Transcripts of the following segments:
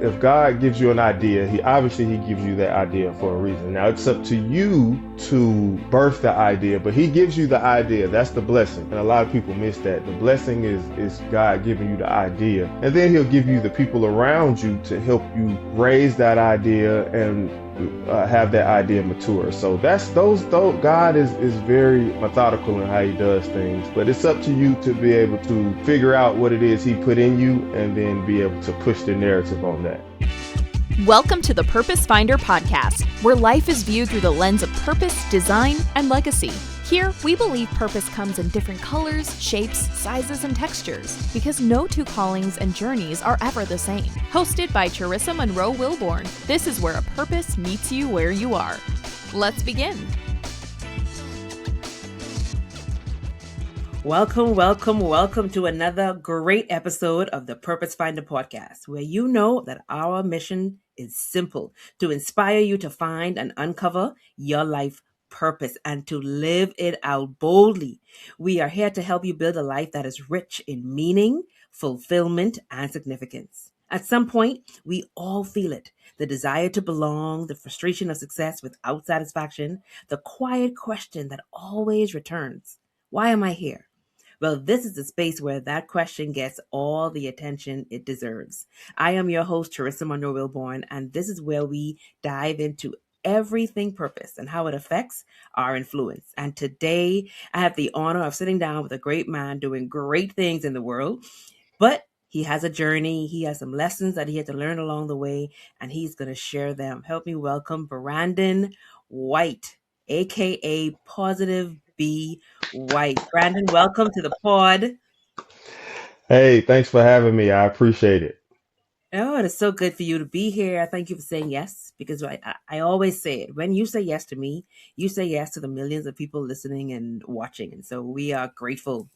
if God gives you an idea, he gives you that idea for a reason. Now it's up to you to birth the idea, but he gives you the idea. That's the blessing. And a lot of people miss that. The blessing is God giving you the idea. And then he'll give you the people around you to help you raise that idea and have that idea mature. So that's those God is very methodical in how he does things, but it's up to you to be able to figure out what it is he put in you and then be able to push the narrative on that. Welcome to the Purpose Finder podcast, where life is viewed through the lens of purpose, design, and legacy. Here, we believe purpose comes in different colors, shapes, sizes, and textures, because no two callings and journeys are ever the same. Hosted by Charissa Monroe Wilborn, this is where a purpose meets you where you are. Let's begin. Welcome to another great episode of the Purpose Finder podcast, where you know that our mission is simple: to inspire you to find and uncover your life purpose and to live it out boldly. We are here to help you build a life that is rich in meaning, fulfillment, and significance. At some point, we all feel it: the desire to belong, the frustration of success without satisfaction, the quiet question that always returns: why am I here? Well, this is the space where that question gets all the attention it deserves. I am your host, Charissa Monroe Wilborn, and this is where we dive into everything purpose and how it affects our influence. And today, I have the honor of sitting down with a great man doing great things in the world, but he has a journey. He has some lessons that he had to learn along the way, and he's going to share them. Help me welcome Brandon White, aka Positive B White. Brandon, welcome to the pod. Hey, thanks for having me. I appreciate it. Oh, it is so good for you to be here. Thank you for saying yes, because I always say it. When you say yes to me, you say yes to the millions of people listening and watching. And so we are grateful.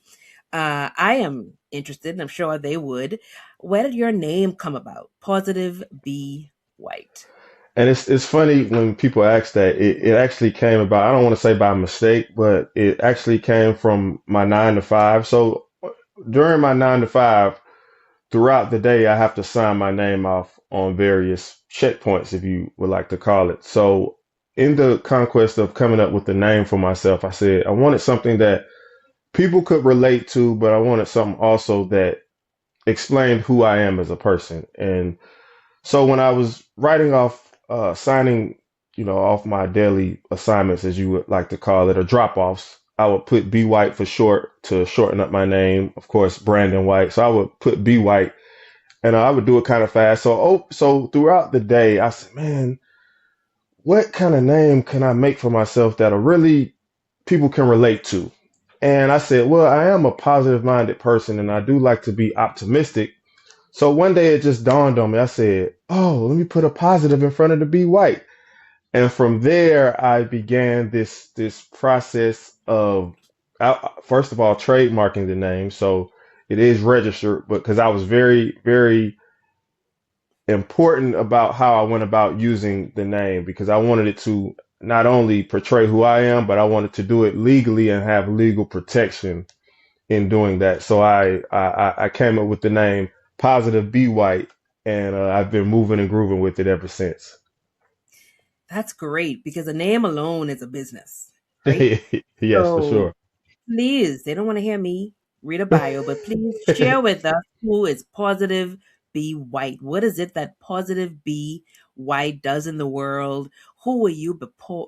I am interested, and I'm sure they would. Where did your name come about? Positive B White. And it's funny when people ask that. It actually came about, I don't want to say by mistake, but it actually came from my 9 to 5. So during my 9 to 5, throughout the day, I have to sign my name off on various checkpoints, if you would like to call it. So in the conquest of coming up with the name for myself, I said I wanted something that people could relate to, but I wanted something also that explained who I am as a person. And so when I was writing off, signing, off my daily assignments, as you would like to call it, or drop-offs, I would put B White for short to shorten up my name. Of course, Brandon White. So I would put B White, and I would do it kind of fast. So throughout the day, I said, man, what kind of name can I make for myself that really people can relate to? And I said, well, I am a positive-minded person, and I do like to be optimistic. So one day it just dawned on me. I said, oh, let me put a positive in front of the B White. And from there, I began this process of, first of all, trademarking the name. So it is registered, but because I was very, very important about how I went about using the name, because I wanted it to not only portray who I am, but I wanted to do it legally and have legal protection in doing that. So I came up with the name Positive B White, and I've been moving and grooving with it ever since. That's great, because the name alone is a business, right? Yes, for So sure. please, they don't want to hear me read a bio, but please share with us, who is Positive B White. What is it that Positive B White does in the world? Who were you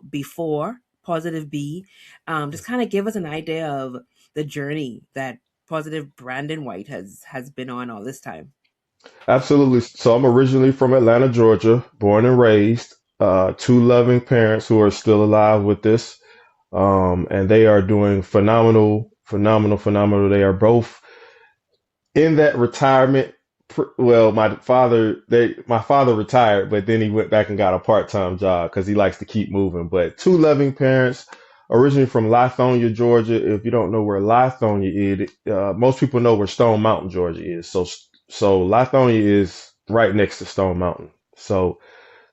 before Positive B? Just kind of give us an idea of the journey that Positive Brandon White has been on all this time. Absolutely. So I'm originally from Atlanta, Georgia, born and raised. Two loving parents who are still alive with this, and they are doing phenomenal, phenomenal, phenomenal. They are both in that retirement. Well, my father retired, but then he went back and got a part-time job because he likes to keep moving. But two loving parents, originally from Lithonia, Georgia. If you don't know where Lithonia is, most people know where Stone Mountain, Georgia is. So Lithonia is right next to Stone Mountain. So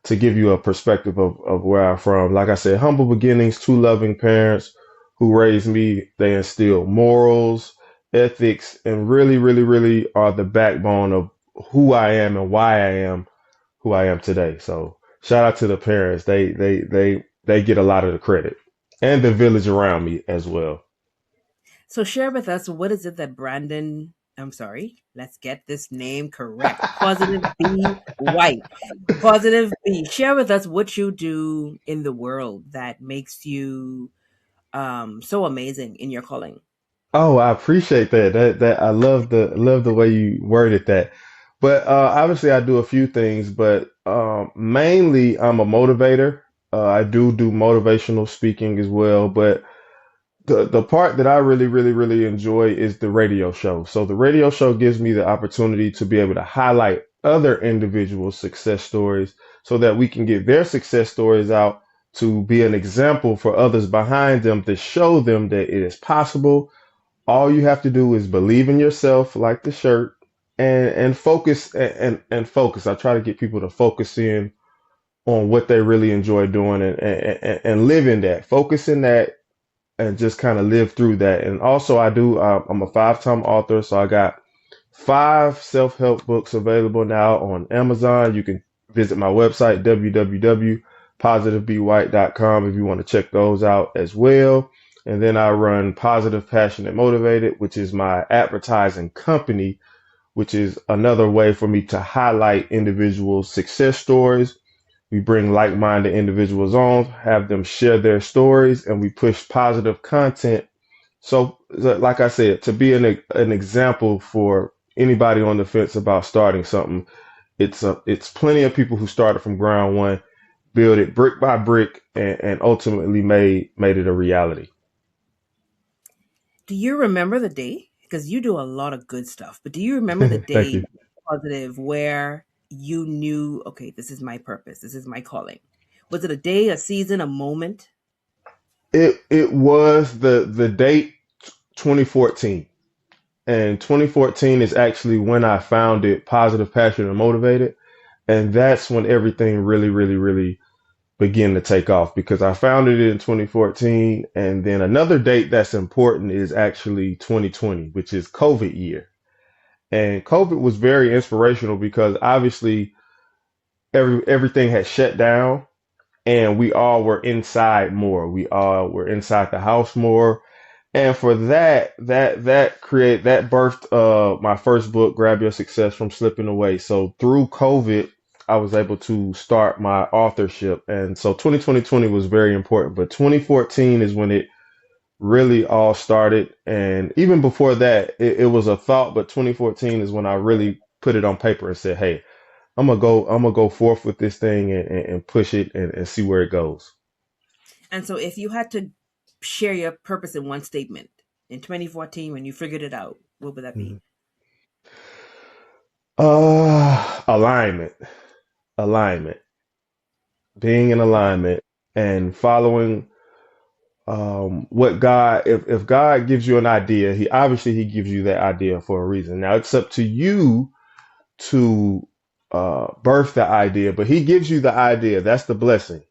to give you a perspective of where I'm from, like I said, humble beginnings, two loving parents who raised me. They instill morals, ethics, and really, really, really are the backbone of who I am and why I am who I am today. So shout out to the parents. They get a lot of the credit and the village around me as well. So share with us, what is it that Brandon, I'm sorry, let's get this name correct. Positive B White. Positive B. Share with us what you do in the world that makes you so amazing in your calling. Oh, I appreciate that. That I love the way you worded that. But obviously, I do a few things, but mainly I'm a motivator. I do motivational speaking as well. But the part that I really enjoy is the radio show. So the radio show gives me the opportunity to be able to highlight other individuals' success stories so that we can get their success stories out to be an example for others behind them to show them that it is possible. All you have to do is believe in yourself, like the shirt, and focus and focus. I try to get people to focus in on what they really enjoy doing and live in that. Focus in that and just kind of live through that. And also, I'm a five-time author, so I got five self-help books available now on Amazon. You can visit my website, www.positivebewhite.com, if you want to check those out as well. And then I run Positive, Passionate, Motivated, which is my advertising company, which is another way for me to highlight individual success stories. We bring like minded individuals on, have them share their stories, and we push positive content. So, like I said, to be an example for anybody on the fence about starting something, it's plenty of people who started from ground one, build it brick by brick, and ultimately made it a reality. Do you remember the day? Because you do a lot of good stuff, but do you remember the Thank day, you. positive, where you knew, okay, this is my purpose, this is my calling? Was it a day, a season, a moment? It was the date 2014. And 2014 is actually when I founded Positive, Passionate, and Motivated. And that's when everything really began to take off because I founded it in 2014. And then another date that's important is actually 2020, which is COVID year. And COVID was very inspirational because obviously everything had shut down and we all were inside more. We all were inside the house more. And for that birthed my first book, Grab Your Success from Slipping Away. So through COVID, I was able to start my authorship, and so 2020 was very important. But 2014 is when it really all started, and even before that, it was a thought. But 2014 is when I really put it on paper and said, "Hey, I'm gonna go forth with this thing and push it and see where it goes." And so if you had to share your purpose in one statement in 2014 when you figured it out, what would that be? Mhm. Alignment, alignment, being in alignment and following what God, if God gives you an idea, he gives you that idea for a reason. Now it's up to you to birth the idea, but he gives you the idea. That's the blessing.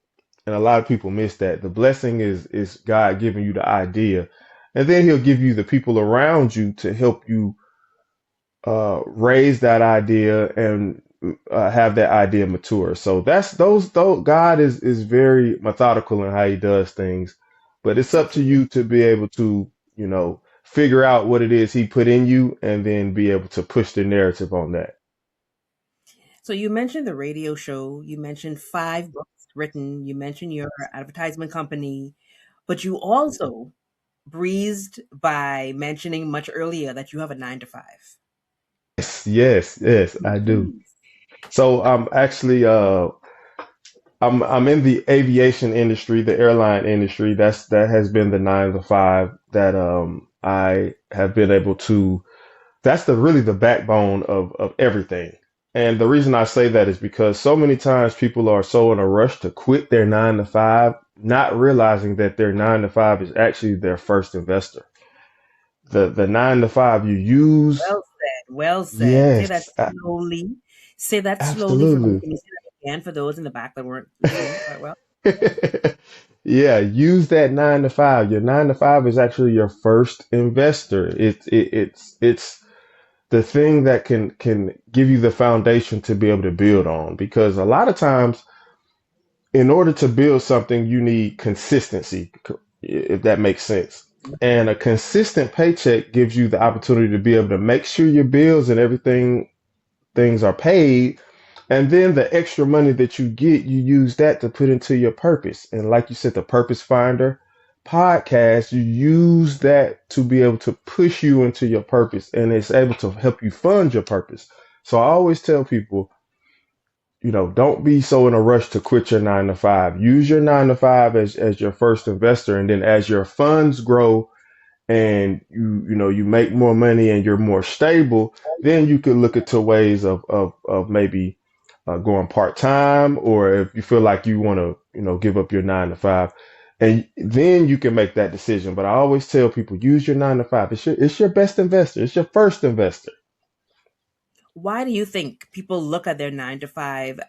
And a lot of people miss that. The blessing is God giving you the idea. And then he'll give you the people around you to help you raise that idea and have that idea mature. So that's those God is very methodical in how he does things, but it's up to Okay. you to be able to, figure out what it is he put in you and then be able to push the narrative on that. So you mentioned the radio show, you mentioned five books written, you mentioned your advertisement company, but you also breezed by mentioning much earlier that you have a 9 to 5. Yes, I do. Yes. So I'm in the aviation industry, the airline industry. That has been the 9 to 5 that I have been able to. That's the really the backbone of everything. And the reason I say that is because so many times people are so in a rush to quit their 9 to 5, not realizing that their 9 to 5 is actually their first investor. The 9 to 5 you use, Well said. Well said. Say that yes, slowly. Say that slowly for me. absolutely. Can you say that again for those in the back that weren't listening quite well? Yeah, use that 9 to 5. Your 9 to 5 is actually your first investor. It's the thing that can give you the foundation to be able to build on. Because a lot of times, in order to build something, you need consistency, if that makes sense. And a consistent paycheck gives you the opportunity to be able to make sure your bills and everything things are paid. And then the extra money that you get, you use that to put into your purpose. And like you said, the Purpose Finder podcast, you use that to be able to push you into your purpose, and it's able to help you fund your purpose. So I always tell people, don't be so in a rush to quit your 9 to 5. Use your 9 to 5 as your first investor. And then as your funds grow and you make more money and you're more stable, then you could look into ways of maybe going part time, or if you feel like you want to give up your 9 to 5, and then you can make that decision. But I always tell people, use your 9 to 5. It's your best investor. It's your first investor. Why do you think people look at their 9 to 5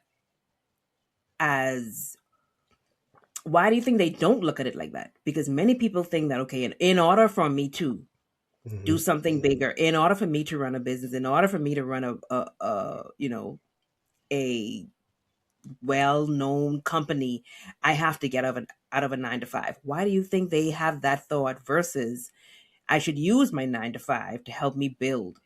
as why do you think they don't look at it like that? Because many people think that, okay, in order for me to do Mhm. something bigger, in order for me to run a business, in order for me to run a well-known company, I have to get out of a 9 to 5. Why do you think they have that thought versus I should use my 9 to 5 to help me build?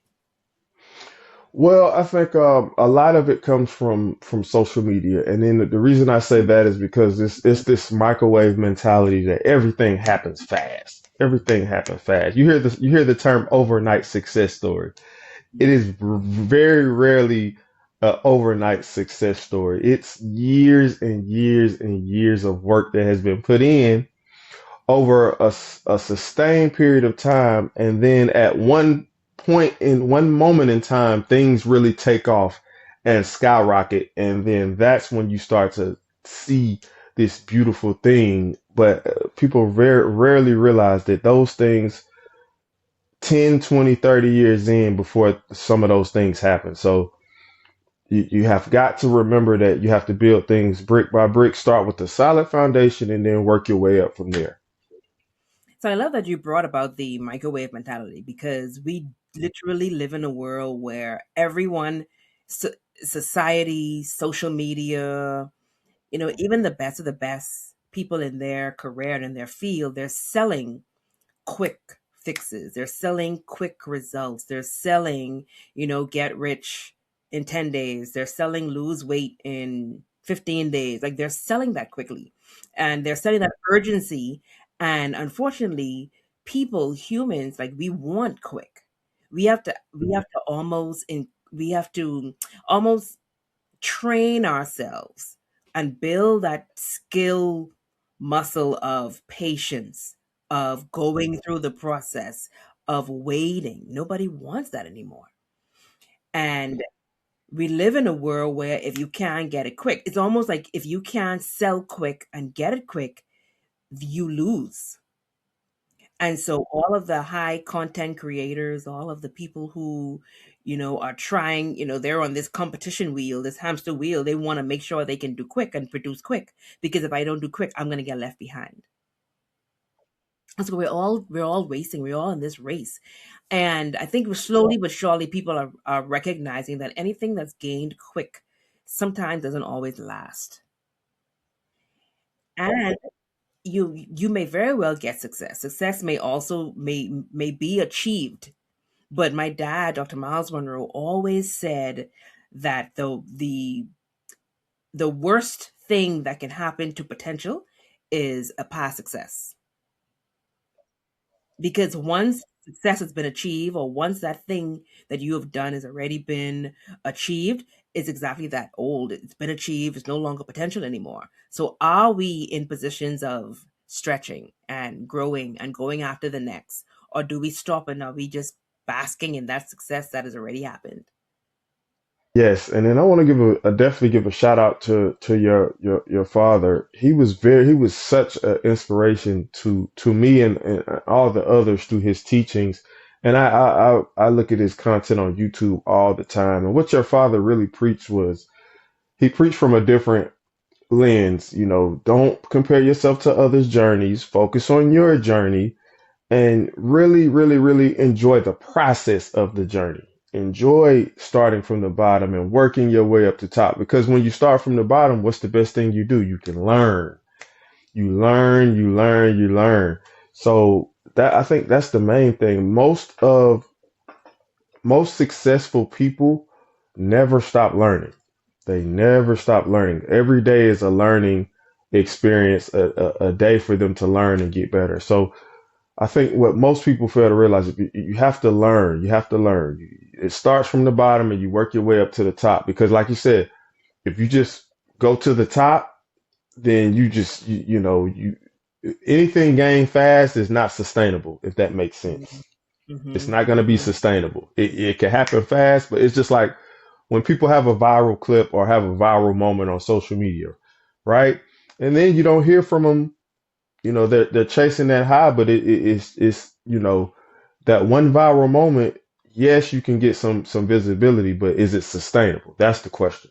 Well, I think a lot of it comes from social media, and then the reason I say that is because it's this microwave mentality that everything happens fast. Everything happens fast. You hear the term overnight success story. It Yeah. is very rarely an overnight success story. It's years and years and years of work that has been put in over a sustained period of time, and then at one point in one moment in time, things really take off and skyrocket, and then that's when you start to see this beautiful thing. But people very rarely realize that those things 10, 20, 30 years in before some of those things happen. So you have got to remember that you have to build things brick by brick, start with a solid foundation, and then work your way up from there. So I love that you brought about the microwave mentality because we literally live in a world where everyone, so, society, social media, even the best of the best people in their career and in their field, they're selling quick fixes. They're selling quick results. They're selling, get rich in 10 days. They're selling lose weight in 15 days. Like they're selling that quickly. And they're selling that urgency. And unfortunately, people, humans, like we want quick. We have to almost train ourselves and build that skill muscle of patience, of going through the process, of waiting. Nobody wants that anymore. And we live in a world where if you can't get it quick, it's almost like if you can't sell quick and get it quick, you lose. And so all of the high content creators, all of the people who, are trying, they're on this competition wheel, this hamster wheel. They want to make sure they can do quick and produce quick because if I don't do quick, I'm going to get left behind. And so we're all racing. We're all in this race. And I think slowly but surely people are recognizing that anything that's gained quick sometimes doesn't always last. And you may very well get success. Success may be achieved. But my dad, Dr. Miles Monroe, always said that the worst thing that can happen to potential is a past success. Because once success has been achieved, or once that thing that you have done has already been achieved, it's exactly that old. It's been achieved, it's no longer potential anymore. So are we in positions of stretching and growing and going after the next? Or do we stop and are we just basking in that success that has already happened? Yes, and then I want to definitely give a shout out to your father. He was such an inspiration to me and all the others through his teachings. And I look at his content on YouTube all the time. And what your father really preached was he preached from a different lens. Don't compare yourself to others' journeys. Focus on your journey and really, really, really enjoy the process of the journey. enjoy starting from the bottom and working your way up to top. Because when you start from the bottom, what's the best thing you do? You can learn. You learn, you learn, you learn. So that I think that's the main thing. Most successful people never stop learning. They never stop learning. Every day is a learning experience, a day for them to learn and get better. So I think what most people fail to realize is you have to learn. You have to learn. It starts from the bottom and you work your way up to the top. Because, like you said, if you just go to the top, then you anything gained fast is not sustainable. If that makes sense, it's Mm-hmm. not going to be Mm-hmm. sustainable. It can happen fast, but it's just like when people have a viral clip or have a viral moment on social media, right? And then you don't hear from them. They're chasing that high, but it's that one viral moment. Yes, you can get some visibility, but is it sustainable? That's the question.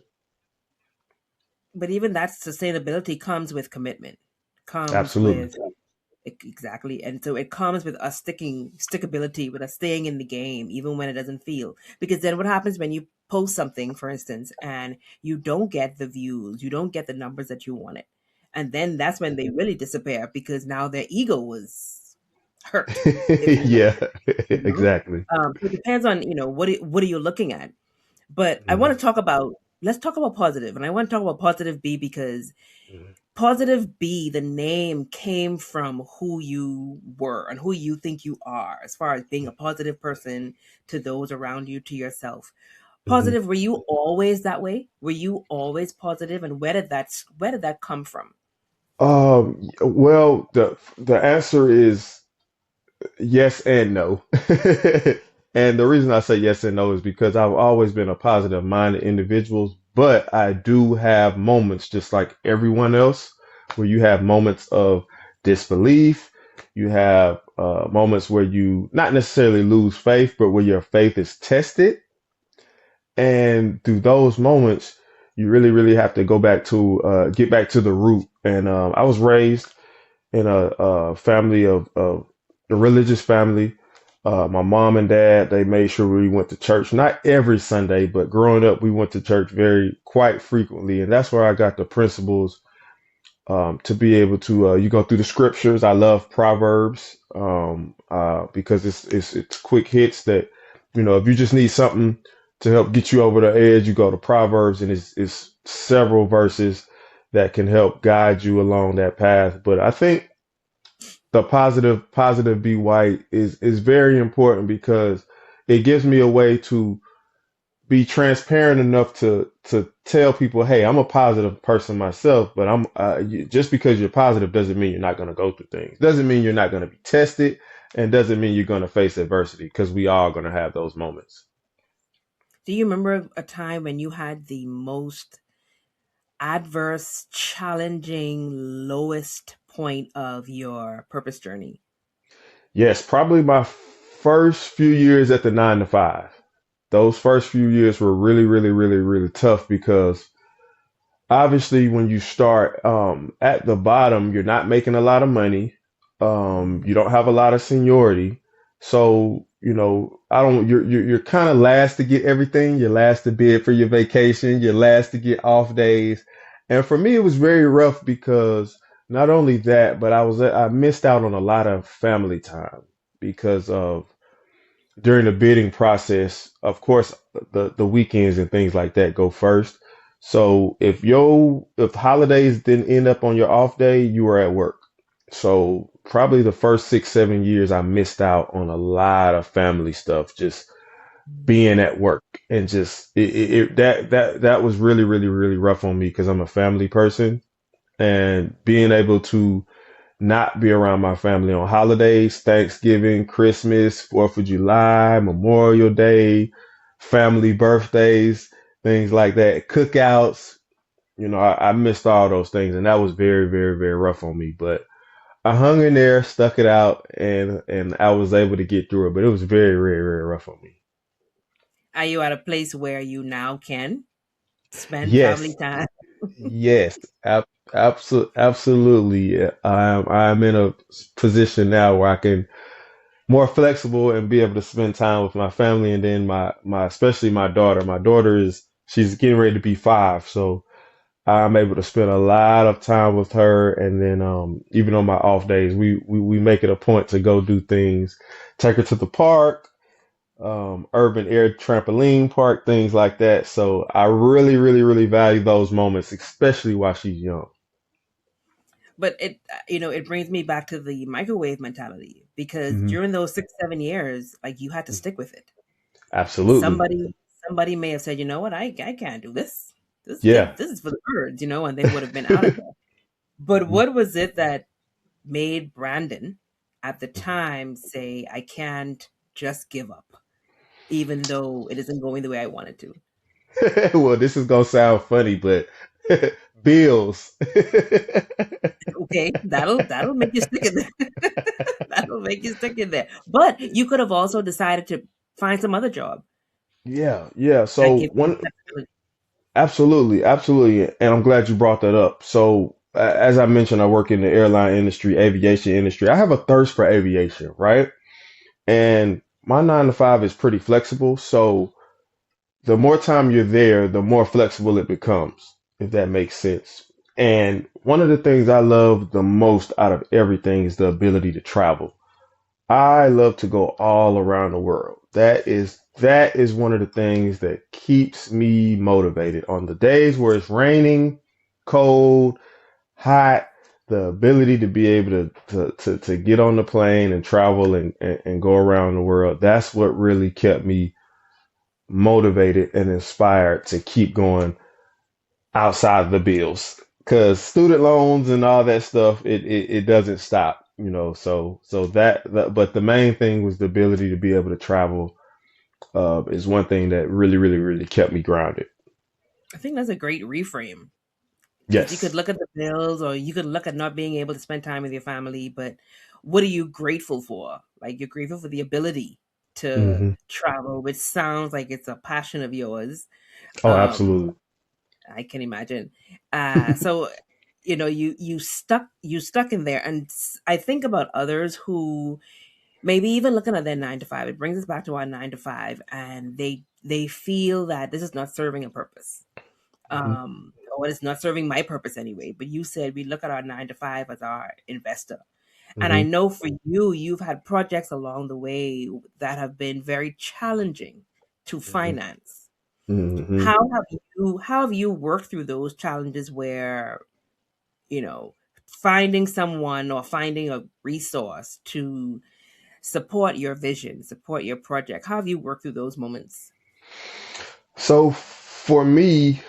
But even that sustainability comes with commitment, comes Absolutely. with exactly, and so it comes with us stickability, with us staying in the game, even when it doesn't feel. Because then what happens when you post something, for instance, and you don't get the views, you don't get the numbers that you wanted, and then that's when they really disappear because now their ego was hurt, if you will. Yeah, You know, exactly. so it depends on what are you looking at. But I Mhm, want to talk about let's talk about positive, and I want to talk about positive B because mhm, positive B, the name came from who you were and who you think you are, as far as being a positive person to those around you, to yourself. mhm. Positive, were you always that way? Were you always positive, and where did that come from? Well, the answer is yes and no. And the reason I say yes and no is because I've always been a positive minded individual, but I do have moments just like everyone else where you have moments of disbelief. You have moments where you not necessarily lose faith, but where your faith is tested. And through those moments, you really, really have to go back to get back to the root. And I was raised in a family of a religious family. My mom and dad, they made sure we went to church, not every Sunday, but growing up, we went to church quite frequently. And that's where I got the principles to be able to, you go through the scriptures. I love Proverbs because it's quick hits that, if you just need something to help get you over the edge, you go to Proverbs and it's several verses that can help guide you along that path. But I think the positive be white is very important because it gives me a way to be transparent enough to tell people, hey, I'm a positive person myself, but just because you're positive doesn't mean you're not going to go through things. Doesn't mean you're not going to be tested, and doesn't mean you're going to face adversity because we are going to have those moments. Do you remember a time when you had the most adverse, challenging, lowest point of your purpose journey? Yes, probably my first few years at the 9 to 5. Those first few years were really, really, really, really tough because obviously when you start at the bottom, you're not making a lot of money. You don't have a lot of seniority. So, I don't you're kind of last to get everything. You're last to bid for your vacation, you're last to get off days. And for me it was very rough because not only that, but I missed out on a lot of family time because of during the bidding process, of course, the weekends and things like that go first. So if holidays didn't end up on your off day, you were at work. So probably the first 6, 7 years, I missed out on a lot of family stuff, just being at work and just that was really, really, really rough on me because I'm a family person and being able to not be around my family on holidays, Thanksgiving, Christmas, 4th of July, Memorial Day, family birthdays, things like that, cookouts. I missed all those things, and that was very, very, very rough on me. But I hung in there, stuck it out, and I was able to get through it. But it was very, very, very rough on me. Are you at a place where you now can spend family Yes, time? yes, absolutely. I'm in a position now where I can more flexible and be able to spend time with my family. And then my especially my daughter. My daughter is she's getting ready to be 5, so I'm able to spend a lot of time with her. And then even on my off days, we make it a point to go do things, take her to the park, urban air trampoline park, things like that. So I really, really, really value those moments, especially while she's young. But it brings me back to the microwave mentality, because Hmm. during those 6 7 years, like, you had to stick with it. Absolutely. Somebody may have said, you know what, I can't do this. Yeah. This is for the birds, and they would have been out of there. But Mhm. what was it that made Brandon at the Mhm. time say, I can't just give up, even though it isn't going the way I wanted to? Well, this is gonna sound funny, but bills. Okay, that'll make you stick in there. That'll make you stick in there. But you could have also decided to find some other job Yeah, yeah. that So gives you one, flexibility. absolutely, absolutely, and I'm glad you brought that up. So as I mentioned, I work in the airline industry, aviation industry. I have a thirst for aviation, right? And my 9 to 5 is pretty flexible. So the more time you're there, the more flexible it becomes, if that makes sense. And one of the things I love the most out of everything is the ability to travel. I love to go all around the world. That is one of the things that keeps me motivated on the days where it's raining, cold, hot. The ability to be able to get on the plane and travel and go around the world. That's what really kept me motivated and inspired to keep going outside of the bills. Because student loans and all that stuff, it doesn't stop, So but the main thing was the ability to be able to travel. Is one thing that really, really, really kept me grounded. I think that's a great reframe, because you could Yes. look at the bills, or you could look at not being able to spend time with your family, but what are you grateful for? Like, you're grateful for the ability to Hmm. travel, which sounds like it's a passion of yours. Oh, Um, absolutely. I can imagine. So you stuck in there, and I think about others who maybe even looking at their 9 to 5. It brings us back to our 9 to 5, and they feel that this is not serving a purpose, Hmm. or it's not serving my purpose anyway. But you said we look at our 9 to 5 as our investor. And I Hmm. know for you, you've had projects along the way that have been very challenging to Hmm. finance. Hmm. How have you worked through those challenges where, you know, finding someone or finding a resource to support your vision, support your project? How have you worked through those moments? So for me,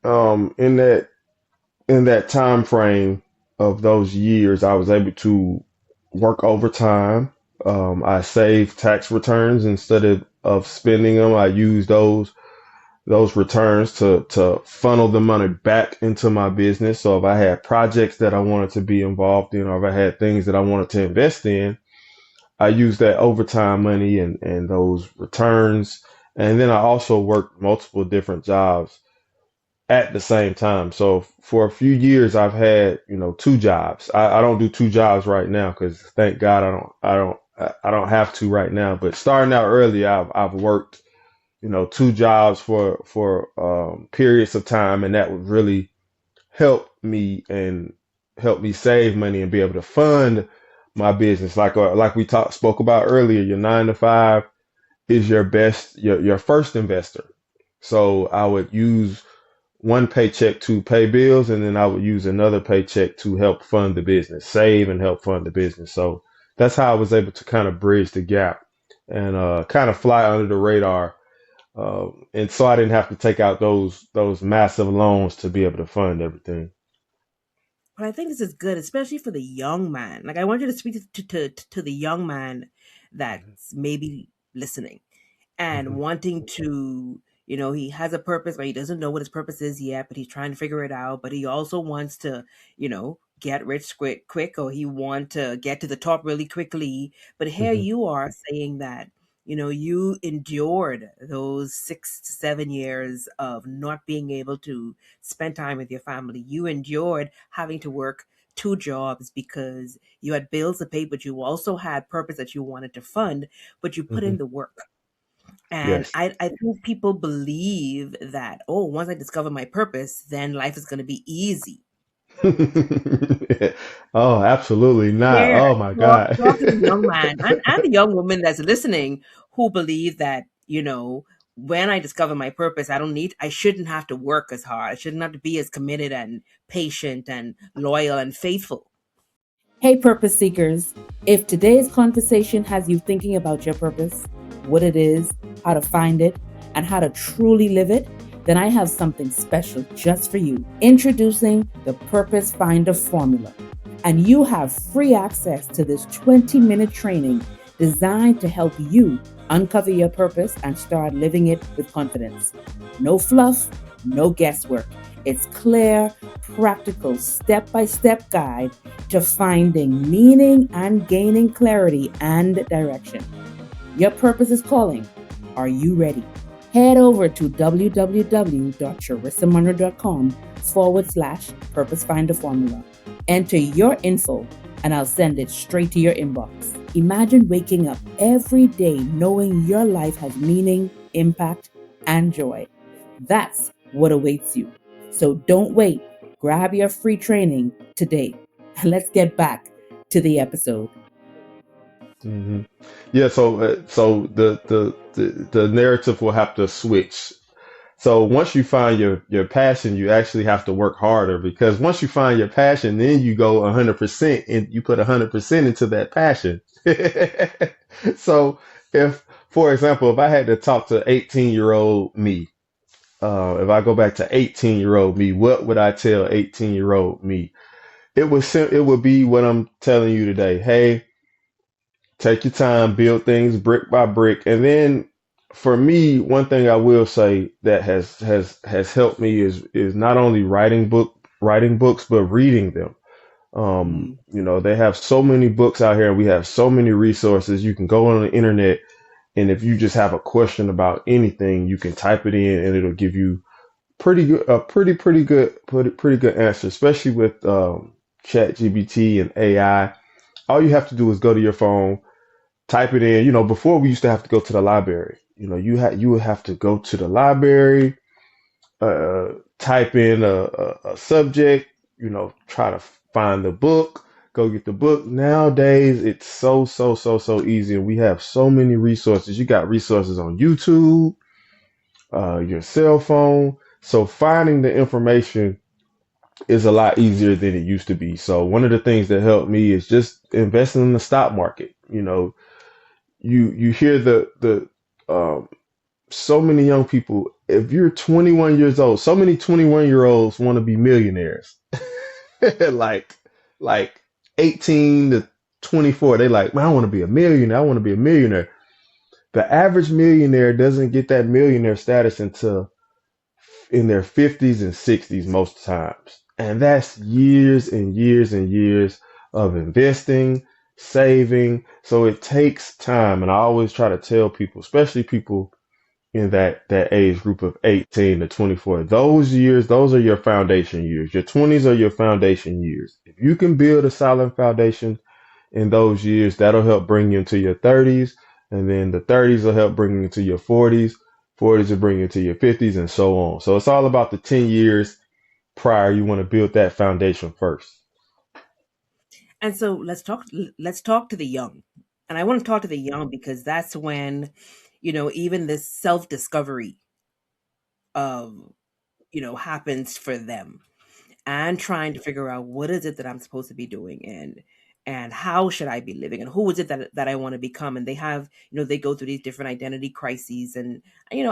in that time frame of those years, I was able to work overtime. I saved tax returns instead of spending them. I used those returns to funnel the money back into my business. So if I had projects that I wanted to be involved in, or if I had things that I wanted to invest in, I used that overtime money and those returns. And then I also worked multiple different jobs at the same time. So for a few years, I've had, 2 jobs. I don't do 2 jobs right now because thank God I don't have to right now. But starting out early, I've worked, 2 jobs for periods of time, and that would really help me save money and be able to fund my business. Like we spoke about earlier, your 9 to 5 is your first investor. So I would use one paycheck to pay bills, and then I would use another paycheck to help fund the business, save and help fund the business. So that's how I was able to kind of bridge the gap and kind of fly under the radar. And so I didn't have to take out those massive loans to be able to fund everything. But I think this is good, especially for the young man. Like, I want you to speak to the young man that's maybe listening and Hmm. wanting to, he has a purpose, but he doesn't know what his purpose is yet, but he's trying to figure it out. But he also wants to, get rich quick, or he want to get to the top really quickly. But here Hmm. you are saying that, you endured those 6 to 7 years of not being able to spend time with your family. You endured having to work two jobs because you had bills to pay, but you also had purpose that you wanted to fund, but you put in Hmm. the work. And Yes. I think people believe that, oh, once I discover my purpose, then life is going to be easy. Oh, absolutely not. Yeah, Oh my talk, God. talk to the young man and the young woman that's listening who believe that, when I discover my purpose, I shouldn't have to work as hard. I shouldn't have to be as committed and patient and loyal and faithful. Hey, purpose seekers. If today's conversation has you thinking about your purpose, what it is, how to find it, and how to truly live it, then I have something special just for you. Introducing the Purpose Finder Formula. And you have free access to this 20-minute training designed to help you uncover your purpose and start living it with confidence. No fluff, no guesswork. It's clear, practical, step-by-step guide to finding meaning and gaining clarity and direction. Your purpose is calling. Are you ready? Head over to www.charissamunro.com/purpose finder formula. Enter your info and I'll send it straight to your inbox. Imagine waking up every day knowing your life has meaning, impact, and joy. That's what awaits you. So don't wait. Grab your free training today. Let's get back to the episode. Hmm. Yeah. So the narrative will have to switch. So once you find your passion, you actually have to work harder because once you find your passion, then you go 100% and you put 100% into that passion. So if, for example, if I had to talk to 18-year-old me, if I go back to 18-year-old me, what would I tell 18-year-old me? It would be what I'm telling you today. Hey, take your time, build things brick by brick, and then for me, one thing I will say that has helped me is not only writing books, but reading them. Mm. They have so many books out here, and we have so many resources. You can go on the internet, and if you just have a question about anything, you can type it in, and it'll give you pretty good answer, especially with Chat GBT and AI. All you have to do is go to your phone, type it in. Before we used to have to go to the library. You would have to go to the library, type in a subject, try to find the book, go get the book. Nowadays, it's so easy, and we have so many resources. You got resources on YouTube, your cell phone. So finding the information is a lot easier than it used to be. So one of the things that helped me is just investing in the stock market. You hear the so many young people. If you're 21 years old, so many 21-year-olds want to be millionaires. like like 18 to 24, they like, man, I want to be a millionaire. I want to be a millionaire. The average millionaire doesn't get that millionaire status until in their 50s and 60s most times. And that's years and years and years of investing, saving. So it takes time. And I always try to tell people, especially people in that age group of 18 to 24, those years, those are your foundation years. Your 20s are your foundation years. If you can build a solid foundation in those years, that'll help bring you into your 30s. And then the 30s will help bring you into your 40s. 40s will bring you into your 50s and so on. So it's all about the 10 years prior. You want to build that foundation first. And so let's talk to the young. And I want to talk to the young because that's when, even this self-discovery of, happens for them, and trying to figure out what is it that I'm supposed to be doing, and how should I be living, and who is it that I want to become. And they have, they go through these different identity crises, and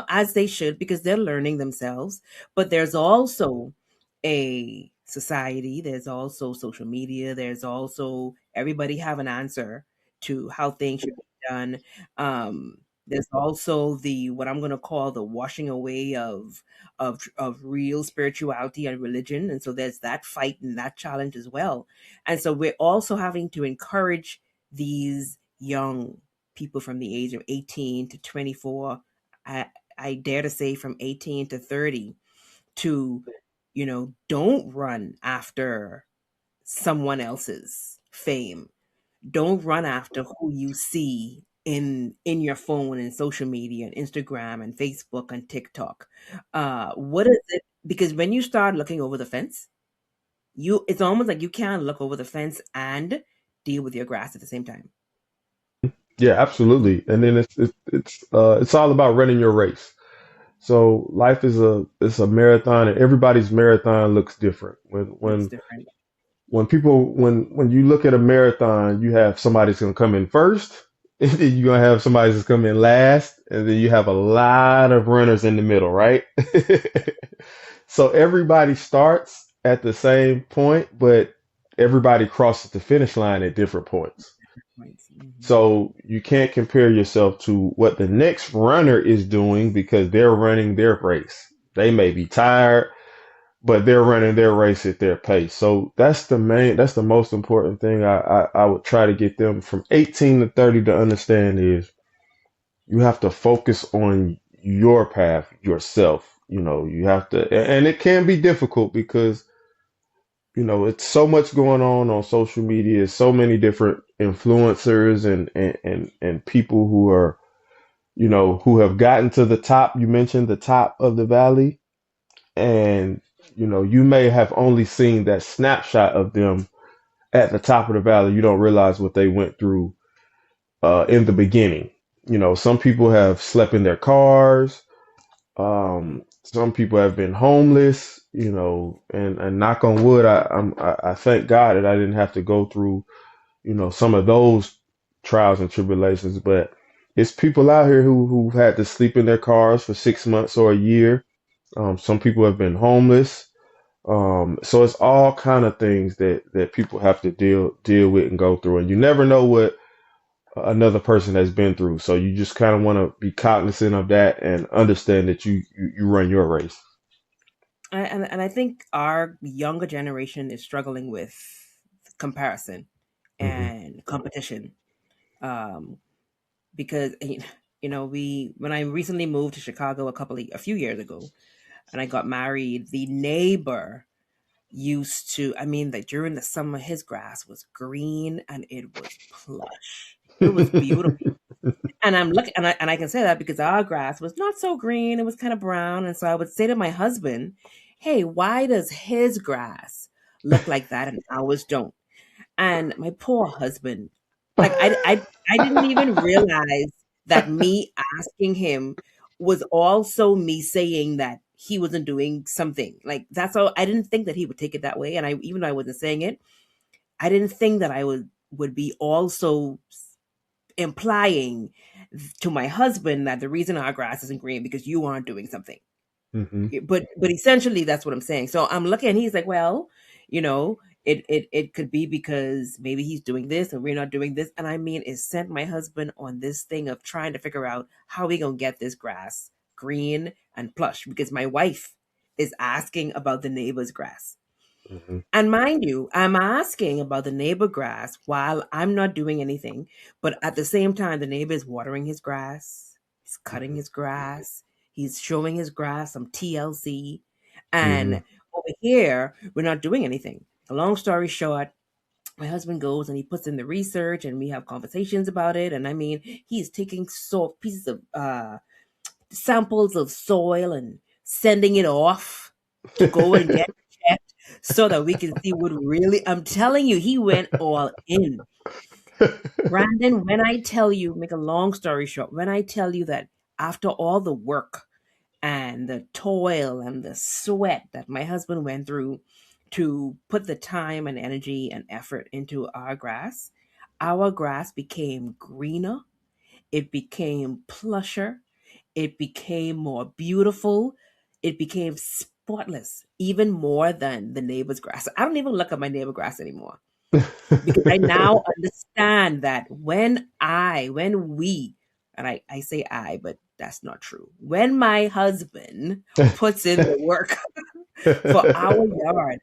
as they should, because they're learning themselves. But there's also a society, there's also social media, there's also everybody have an answer to how things should be done. There's also the what I'm going to call the washing away of real spirituality and religion. And so there's that fight and that challenge as well. And so we're also having to encourage these young people from the age of 18 to 24. I, I dare to say from 18 to 30 to, don't run after someone else's fame. Don't run after who you see in your phone and social media and Instagram and Facebook and TikTok. What is it? Because when you start looking over the fence, it's almost like you can't look over the fence and deal with your grass at the same time. Yeah, absolutely. And then it's all about running your race. So life is a marathon, and everybody's marathon looks different. Looks different. When you look at a marathon, you have somebody's gonna come in first, and then you're gonna have somebody that's come in last, and then you have a lot of runners in the middle, right? So everybody starts at the same point, but everybody crosses the finish line at different points. Points. Mhm. So you can't compare yourself to what the next runner is doing because they're running their race. They may be tired, but they're running their race at their pace. So that's the most important thing I would try to get them from 18 to 30 to understand is you have to focus on your path yourself. You have to, and it can be difficult because it's so much going on social media, so many different influencers and people who are, who have gotten to the top. You mentioned the top of the valley, and you may have only seen that snapshot of them at the top of the valley. You don't realize what they went through in the beginning. Some people have slept in their cars. Some people have been homeless, and knock on wood, I thank God that I didn't have to go through, some of those trials and tribulations. But it's people out here who've had to sleep in their cars for 6 months or a year. Some people have been homeless. So it's all kind of things that people have to deal with and go through, and you never know what another person has been through. So you just kind of want to be cognizant of that and understand that you run your race. And I think our younger generation is struggling with comparison Hmm. and competition. Um, because we when I recently moved to Chicago a few years ago, and I got married, the neighbor used to, I mean, that during the summer, his grass was green and it was plush. It was beautiful. And I'm looking, and I can say that because our grass was not so green; it was kind of brown. And so I would say to my husband, "Hey, why does his grass look like that and ours don't?" And my poor husband, like I didn't even realize that me asking him was also me saying that he wasn't doing something. Like that's all. I didn't think that he would take it that way. And I, even though I wasn't saying it, I didn't think that I would be also implying to my husband that the reason our grass isn't green because you aren't doing something. Hmm. But essentially that's what I'm saying. So I'm looking and he's like, well, you know, it could be because maybe he's doing this and we're not doing this. And I mean, it sent my husband on this thing of trying to figure out how we gonna get this grass green and plush because my wife is asking about the neighbor's grass. Hmm. And mind you, I'm asking about the neighbor grass while I'm not doing anything. But at the same time, the neighbor is watering his grass, he's cutting his grass, he's showing his grass some TLC. Hmm. And over here, we're not doing anything. A long story short, my husband goes and he puts in the research and we have conversations about it. And I mean, he's taking pieces of samples of soil and sending it off to go and get checked so that we can see what really, I'm telling you, he went all in. Brandon, when I tell you, make a long story short, when I tell you that after all the work and the toil and the sweat that my husband went through to put the time and energy and effort into our grass became greener, it became plusher, it became more beautiful. It became spotless, even more than the neighbor's grass. I don't even look at my neighbor grass anymore because I now understand that when we, and I say I, but that's not true. When my husband puts in the work for our yard,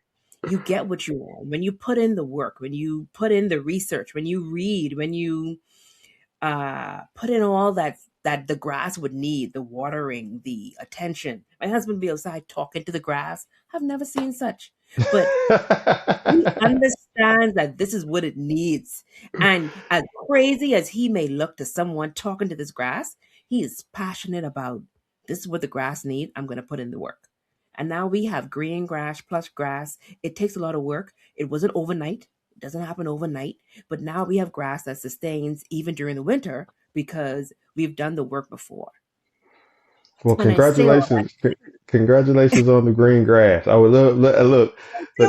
you get what you want. When you put in the work, when you put in the research, when you read, when you put in all that that the grass would need, the watering, the attention. My husband would be outside talking to the grass. I've never seen such. But he understands that this is what it needs. And as crazy as he may look to someone talking to this grass, he is passionate about this is what the grass needs. I'm going to put in the work. And now we have green grass, plush grass. It takes a lot of work. It wasn't overnight. It doesn't happen overnight. But now we have grass that sustains even during the winter because we've done the work before. Well, And I say all that. congratulations on the green grass. I would look,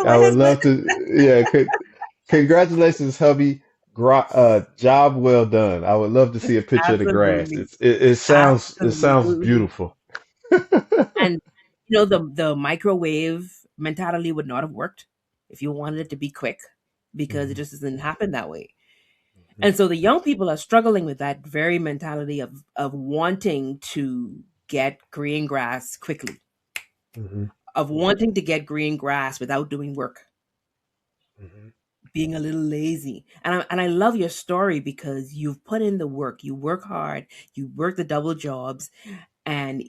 I My would husband, love to, yeah, congratulations, hubby. Job well done. I would love to see a picture of the grass. absolutely, It sounds absolutely. beautiful. And the microwave mentality would not have worked if you wanted it to be quick because it Mhm, just doesn't happen that way. mhm, And so the young people are struggling with that very mentality of wanting to get green grass quickly, mhm, of wanting to get green grass without doing work, mhm, being a little lazy. And I love your story because you've put in the work. You work hard, you work the double jobs, and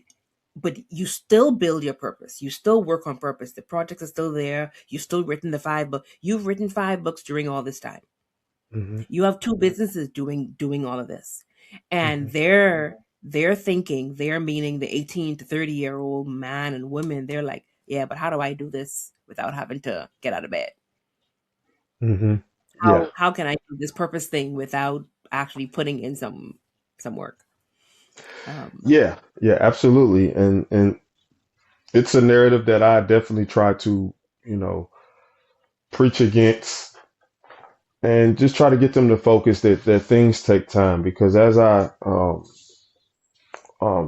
but you still build your purpose. You still work on purpose. The projects are still there. You've still written the 5 book. You've written 5 books during all this time. mhm, You have two businesses doing all of this. And mhm, they're thinking, they're meaning the 18 to 30-year-old man and women, they're like, yeah, but how do I do this without having to get out of bed? mhm. Yeah, How can I do this purpose thing without actually putting in some work? Um, yeah, absolutely. And it's a narrative that I definitely try to, you know, preach against and just try to get them to focus that things take time because as I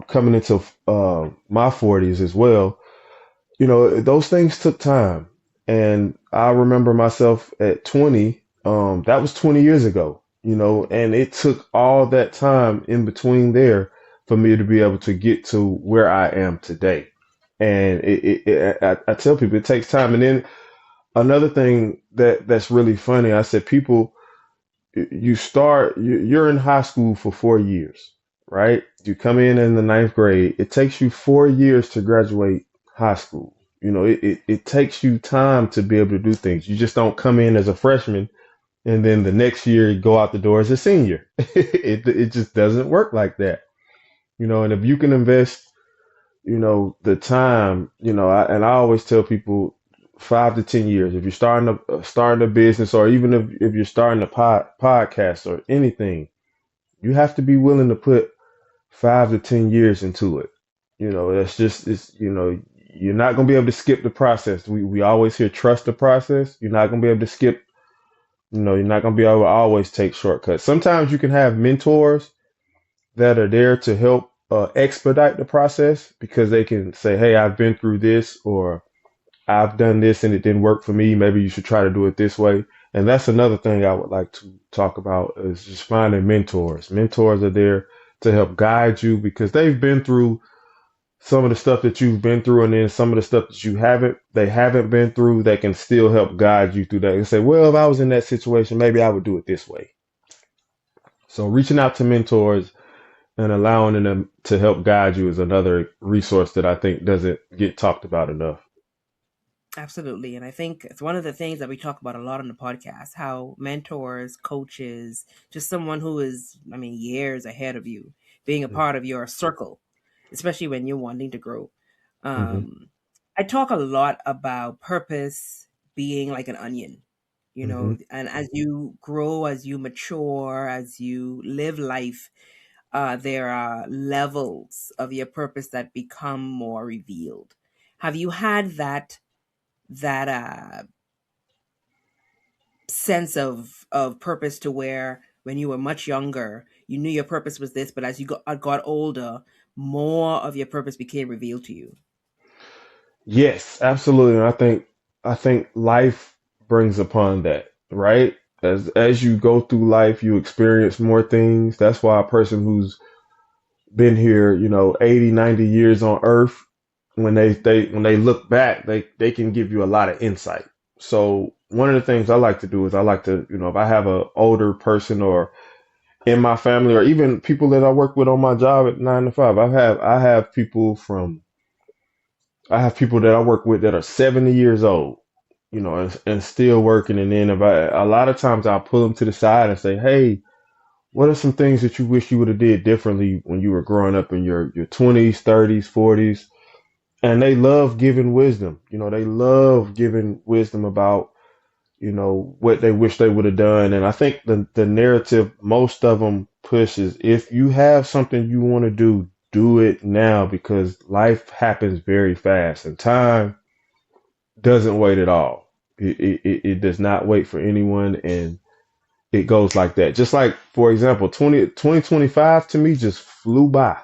coming into my 40s as well, you know, those things took time. And I remember myself at 20, that was 20 years ago, you know, and it took all that time in between there for me to be able to get to where I am today. And I tell people it takes time. And then another thing that's really funny, I said, people, you're in high school for 4 years, right? You come in the ninth grade. It takes you 4 years to graduate high school. You know, it takes you time to be able to do things. You just don't come in as a freshman and then the next year you go out the door as a senior. It just doesn't work like that. You know, and if you can invest, you know, the time, you know, and I always tell people 5 to 10 years. If you're starting a business, or even if you're starting a podcast or anything, you have to be willing to put 5 to 10 years into it. You know, that's just it's you know, you're not gonna be able to skip the process. We always hear trust the process. You're not gonna be able to skip. You know, you're not gonna be able to always take shortcuts. Sometimes you can have mentors that are there to help expedite the process because they can say, "Hey, I've been through this," or I've done this and it didn't work for me. Maybe you should try to do it this way. And that's another thing I would like to talk about is just finding mentors. Mentors are there to help guide you because they've been through some of the stuff that you've been through, and then some of the stuff that they haven't been through, they can still help guide you through that and say, well, if I was in that situation, maybe I would do it this way. So reaching out to mentors and allowing them to help guide you is another resource that I think doesn't get talked about enough. Absolutely. And I think it's one of the things that we talk about a lot on the podcast, how mentors, coaches, just someone who is, I mean, years ahead of you, being a part of your circle, especially when you're wanting to grow. Mm-hmm. Um, I talk a lot about purpose being like an onion, Mm-hmm. and as you grow, as you mature, as you live life, there are levels of your purpose that become more revealed. Have you had that sense of purpose to where when you were much younger you knew your purpose was this, but as you got older, more of your purpose became revealed to you? Yes, absolutely. And I think life brings upon that, right? As you go through life, you experience more things. That's why a person who's been here, you know, 80, 90 years on earth, when they look back, they can give you a lot of insight. So one of the things I like to do is I like to, you know, if I have a older person or in my family or even people that I work with on my job at 9 to 5. I have people that I work with that are 70 years old, and still working. And then a lot of times I'll pull them to the side and say, hey, what are some things that you wish you would have did differently when you were growing up in your 20s, 30s, 40s? And they love giving wisdom. They love giving wisdom about, what they wish they would have done. And I think the narrative most of them push is if you have something you want to do it now because life happens very fast and time doesn't wait at all. It does not wait for anyone, and it goes like that. Just like, for example, 2025 to me just flew by.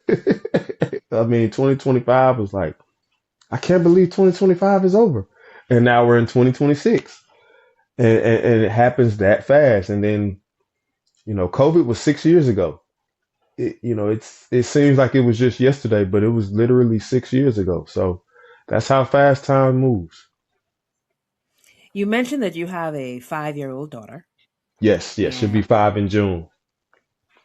I mean, 2025 was like, I can't believe 2025 is over. And now we're in 2026. And it happens that fast. And then, COVID was 6 years ago. It seems like it was just yesterday, but it was literally 6 years ago. So that's how fast time moves. You mentioned that you have a 5-year-old daughter, Yes, yes, should be and 5 in June.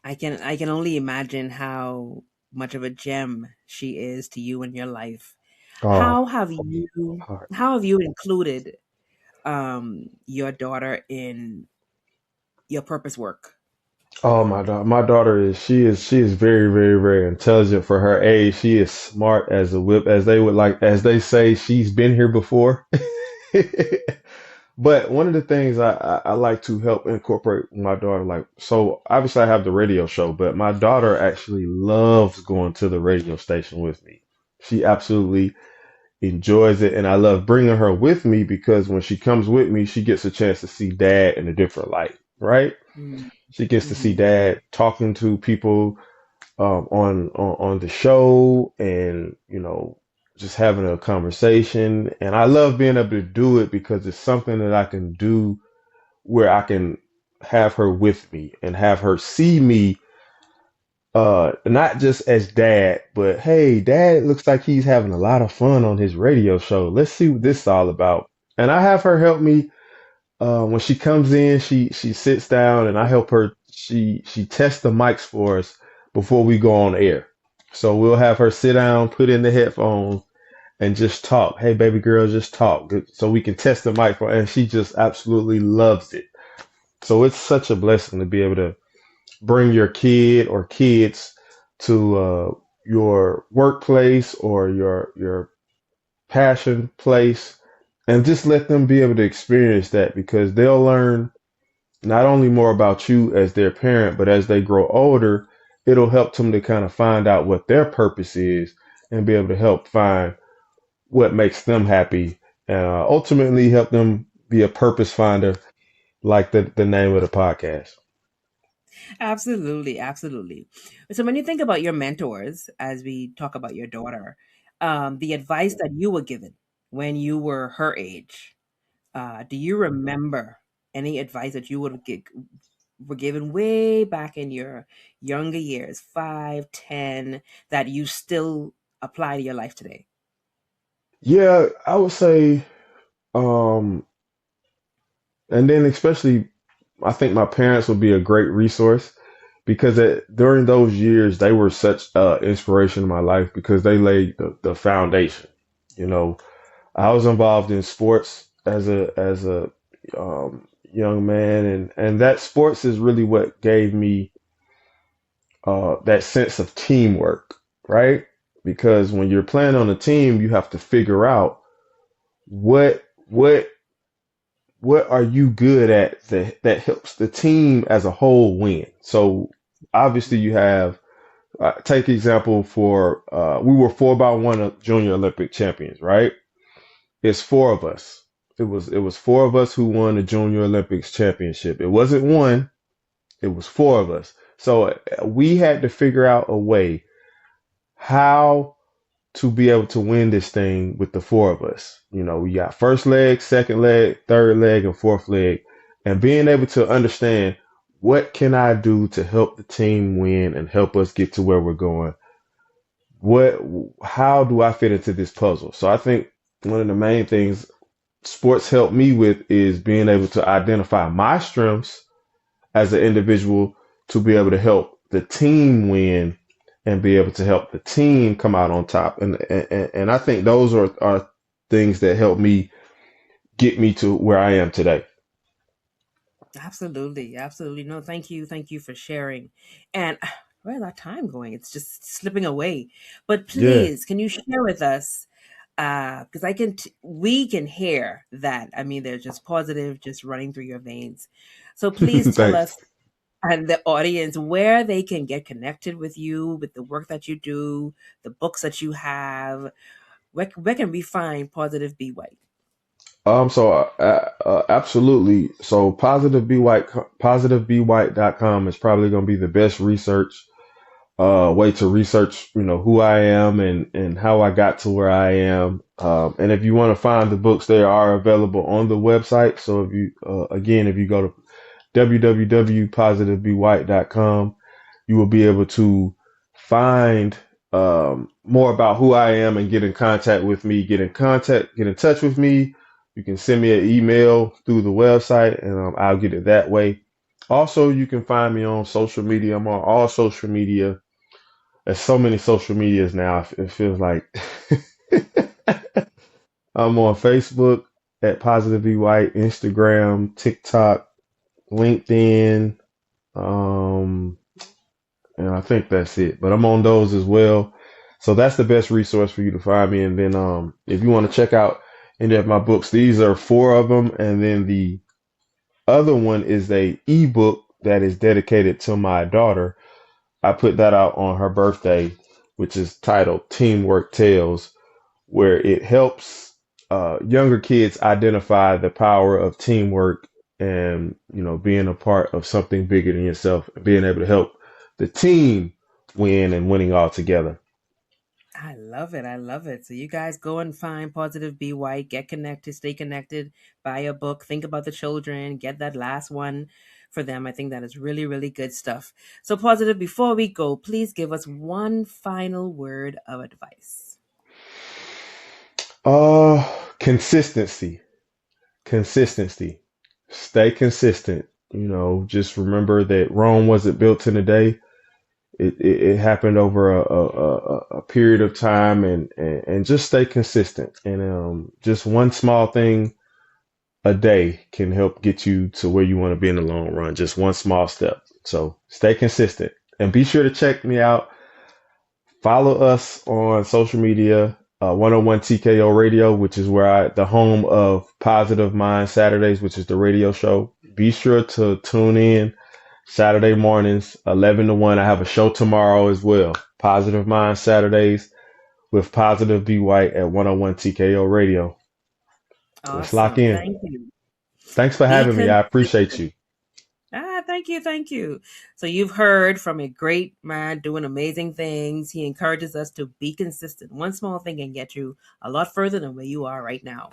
I can only imagine how much of a gem she is to you in your life. Oh, How have you heart. how have you included your daughter in your purpose work? Oh, my daughter she is very, very, very intelligent for her age. She is smart as a whip, as they say, she's been here before. But one of the things I like to help incorporate with my daughter, like, so obviously I have the radio show, but my daughter actually loves going to the radio station with me. She absolutely enjoys it, and I love bringing her with me because when she comes with me, she gets a chance to see dad in a different light, right? Mm. She gets to see Mhm. dad talking to people on the show, and just having a conversation. And I love being able to do it because it's something that I can do where I can have her with me and have her see me, not just as dad, but hey, dad looks like he's having a lot of fun on his radio show. Let's see what this is all about. And I have her help me when she comes in. She sits down, and I help her. She tests the mics for us before we go on air. So we'll have her sit down, put in the headphones, and just talk. Hey, baby girl, just talk, so we can test the mic for. And she just absolutely loves it. So it's such a blessing to be able to bring your kid or kids to your workplace or your passion place, and just let them be able to experience that, because they'll learn not only more about you as their parent, but as they grow older, it'll help them to kind of find out what their purpose is and be able to help find what makes them happy, and ultimately help them be a purpose finder, like the name of the podcast. Absolutely, absolutely. So when you think about your mentors, as we talk about your daughter, the advice that you were given when you were her age, do you remember any advice that you were given way back in your younger years, 5, 10, that you still apply to your life today? Yeah, I would say, um, and then especially, I think my parents would be a great resource because during those years they were such inspiration in my life because they laid the foundation. You know, I was involved in sports as a young man, and that sports is really what gave me that sense of teamwork, right? Because when you're playing on a team, you have to figure out what what what are you good at that helps the team as a whole win. So obviously you have, take example for, we were 4x1 junior Olympic champions, right? It's four of us. It was four of us who won the Junior Olympics championship. It wasn't one, it was four of us. So we had to figure out a way how to be able to win this thing with the four of us. We got first leg, second leg, third leg, and fourth leg, and being able to understand what can I do to help the team win and help us get to where we're going. What, how do I fit into this puzzle? So I think one of the main things sports help me with is being able to identify my strengths as an individual to be able to help the team win and be able to help the team come out on top. And I think those are things that help me get me to where I am today. Absolutely, absolutely. No, thank you for sharing. And where's our time going? It's just slipping away. But Yeah. please, can you share with us? Because we can hear that. I mean, they're just positive, just running through your veins. So please tell Thanks. us and the audience where they can get connected with you, with the work that you do, the books that you have. Where can we find Positive Be White? Absolutely. So positivebewhite.com is probably going to be the best research way to research, who I am and how I got to where I am. And if you want to find the books, they are available on the website. So if you go to www.positivebewhite.com, you will be able to find more about who I am and get in contact with me, get in touch with me. You can send me an email through the website and I'll get it that way. Also, you can find me on social media. I'm on all social media. There's so many social medias now. It feels like I'm on Facebook at Positive Be White, Instagram, TikTok, LinkedIn, um, and I think that's it. But I'm on those as well. So that's the best resource for you to find me. And then if you want to check out any of my books, these are four of them. And then the other one is a ebook that is dedicated to my daughter. I put that out on her birthday, which is titled Teamwork Tales, where it helps younger kids identify the power of teamwork and being a part of something bigger than yourself, and being able to help the team win and winning all together. I love it. I love it. So you guys go and find Positive Be White, get connected, stay connected, buy a book, think about the children, get that last one for them. I think that is really, really good stuff. So Positive, before we go, please give us one final word of advice. Uh, Consistency. Consistency. Stay consistent. Just remember that Rome wasn't built in a day. It happened over a period of time, and just stay consistent. And just one small thing a day can help get you to where you want to be in the long run. Just one small step. So stay consistent and be sure to check me out. Follow us on social media, 101 TKO Radio, which is the home of Positive Mind Saturdays, which is the radio show. Be sure to tune in Saturday mornings, 11 to 1. I have a show tomorrow as well. Positive Mind Saturdays with Positive Be White at 101 TKO Radio. Let's lock Awesome. in. Thank you. Thanks for Be having me. I appreciate consistent. you. Thank you, thank you. So you've heard from a great man doing amazing things. He encourages us to be consistent. One small thing can get you a lot further than where you are right now.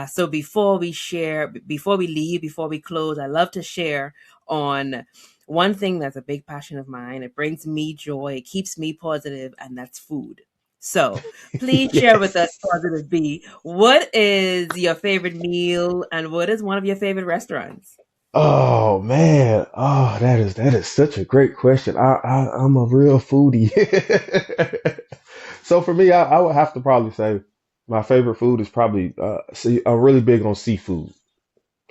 So before we leave, before we close, I love to share on one thing that's a big passion of mine. It brings me joy, it keeps me positive, and that's food. So please share with us, Yes. Positive B, what is your favorite meal and what is one of your favorite restaurants? Oh man. Oh, that is such a great question. I'm a real foodie. So for me, I would have to probably say my favorite food is probably see, I'm really big on seafood.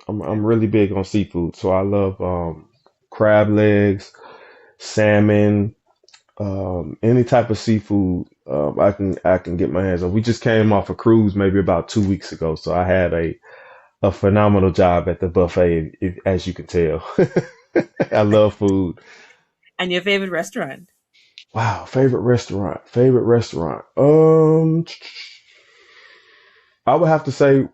I'm Okay. really big on seafood. So I love crab legs, salmon, any type of seafood I can get my hands on. We just came off a cruise maybe about 2 weeks ago, so I had a phenomenal job at the buffet, as you can tell. I love food. And your favorite restaurant? Wow, favorite restaurant. Favorite restaurant. I would have to say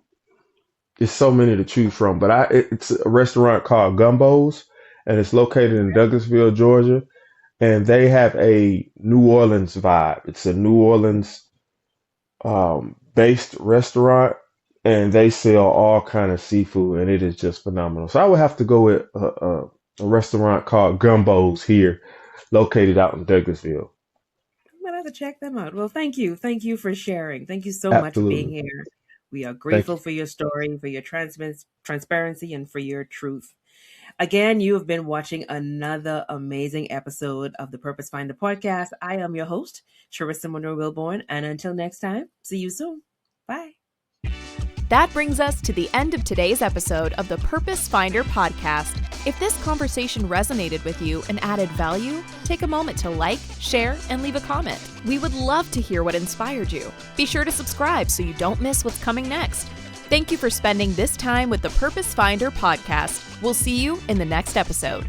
it's so many to choose from, but it's a restaurant called Gumbo's, and it's located in Douglasville, Georgia, and they have a New Orleans vibe. It's a New Orleans based restaurant, and they sell all kind of seafood, and it is just phenomenal. So I would have to go with a restaurant called Gumbo's here, located out in Douglasville. I'm gonna have to check them out. Well, thank you. Thank you for sharing. Thank you so much for being Absolutely. here. We are Thank grateful you. for your story, for your transparency, and for your truth. Again, you have been watching another amazing episode of the Purpose Finder podcast. I am your host, Charissa Monroe Wilborn, and until next time, see you soon. Bye. That brings us to the end of today's episode of the Purpose Finder podcast. If this conversation resonated with you and added value, take a moment to like, share, and leave a comment. We would love to hear what inspired you. Be sure to subscribe so you don't miss what's coming next. Thank you for spending this time with the Purpose Finder podcast. We'll see you in the next episode.